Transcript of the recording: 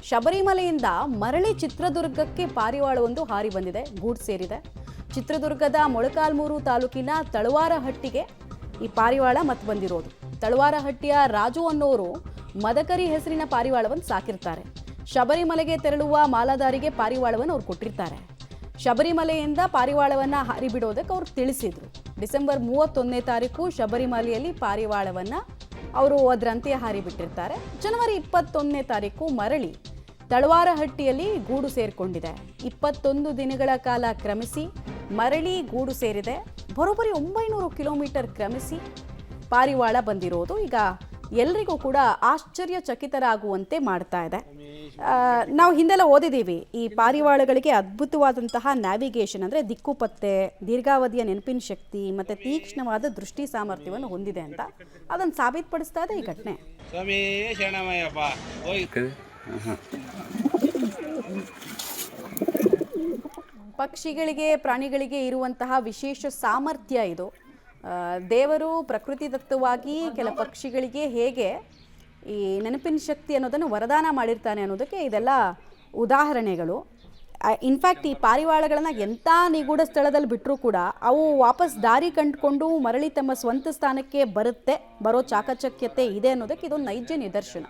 ಶಬರಿಮಲೆಯಿಂದ ಮರಳಿ ಚಿತ್ರದುರ್ಗಕ್ಕೆ ಪಾರಿವಾಳವೊಂದು ಹಾರಿ ಬಂದಿದೆ, ಗೂಡು ಸೇರಿದೆ. ಚಿತ್ರದುರ್ಗದ ಮೊಳಕಾಲ್ಮೂರು ತಾಲೂಕಿನ ತಳವಾರಹಟ್ಟಿಗೆ ಈ ಪಾರಿವಾಳ ಮತ್ತೆ ಬಂದಿರೋದು. ತಳವಾರಹಟ್ಟಿಯ ರಾಜು ಅನ್ನೋರು ಮದಕರಿ ಹೆಸರಿನ ಪಾರಿವಾಳವನ್ನು ಸಾಕಿರ್ತಾರೆ. ಶಬರಿಮಲೆಗೆ ತೆರಳುವ ಮಾಲಾಧಾರಿಗೆ ಪಾರಿವಾಳವನ್ನು ಅವ್ರು ಕೊಟ್ಟಿರ್ತಾರೆ. ಶಬರಿಮಲೆಯಿಂದ ಪಾರಿವಾಳವನ್ನು ಹಾರಿ ಬಿಡೋದಕ್ಕೆ ಅವ್ರು ತಿಳಿಸಿದ್ರು. ಡಿಸೆಂಬರ್ 31ನೇ ತಾರೀಕು ಶಬರಿಮಲೆಯಲ್ಲಿ ಪಾರಿವಾಳವನ್ನು ಅವರು ಅದರಂತೆ ಹಾರಿ ಬಿಟ್ಟಿರ್ತಾರೆ. ಜನವರಿ 21ನೇ ತಾರೀಕು ಮರಳಿ ತಳವಾರಹಟ್ಟಿಯಲ್ಲಿ ಗೂಡು ಸೇರಿಕೊಂಡಿದೆ. 21 ದಿನಗಳ ಕಾಲ ಕ್ರಮಿಸಿ ಮರಳಿ ಗೂಡು ಸೇರಿದೆ. ಬರೋಬ್ಬರಿ 900 ಕಿಲೋಮೀಟರ್ ಕ್ರಮಿಸಿ ಪಾರಿವಾಳ ಬಂದಿರೋದು ಈಗ ಎಲ್ರಿಗೂ ಕೂಡ ಆಶ್ಚರ್ಯಚಕಿತರಾಗುವಂತೆ ಮಾಡ್ತಾ ಇದೆ. ನಾವು ಹಿಂದೆಲ್ಲ ಓದಿದ್ದೀವಿ ಈ ಪಾರಿವಾಳಗಳಿಗೆ ಅದ್ಭುತವಾದಂತಹ ನ್ಯಾವಿಗೇಷನ್ ಅಂದರೆ ದಿಕ್ಕುಪತ್ತೆ, ದೀರ್ಘಾವಧಿಯ ನೆನಪಿನ ಶಕ್ತಿ ಮತ್ತು ತೀಕ್ಷ್ಣವಾದ ದೃಷ್ಟಿ ಸಾಮರ್ಥ್ಯವನ್ನು ಹೊಂದಿದೆ ಅಂತ. ಅದನ್ನು ಸಾಬೀತುಪಡಿಸ್ತಾ ಇದೆ ಈ ಘಟನೆ. ಪಕ್ಷಿಗಳಿಗೆ, ಪ್ರಾಣಿಗಳಿಗೆ ಇರುವಂತಹ ವಿಶೇಷ ಸಾಮರ್ಥ್ಯ ಇದು. ದೇವರು ಪ್ರಕೃತಿ ದತ್ತವಾಗಿ ಕೆಲ ಪಕ್ಷಿಗಳಿಗೆ ಹೇಗೆ ಈ ನೆನಪಿನ ಶಕ್ತಿ ಅನ್ನೋದನ್ನು ವರದಾನ ಮಾಡಿರ್ತಾನೆ ಅನ್ನೋದಕ್ಕೆ ಇದೆಲ್ಲ ಉದಾಹರಣೆಗಳು. ಇನ್ಫ್ಯಾಕ್ಟ್ ಈ ಪಾರಿವಾಳಗಳನ್ನು ಎಂಥ ನಿಗೂಢ ಸ್ಥಳದಲ್ಲಿ ಬಿಟ್ಟರೂ ಕೂಡ ಅವು ವಾಪಸ್ ದಾರಿ ಕಂಡುಕೊಂಡು ಮರಳಿ ತಮ್ಮ ಸ್ವಂತ ಸ್ಥಾನಕ್ಕೆ ಬರೋ ಚಾಕಚಕ್ಯತೆ ಇದೆ ಅನ್ನೋದಕ್ಕೆ ಇದೊಂದು ನೈಜ ನಿದರ್ಶನ.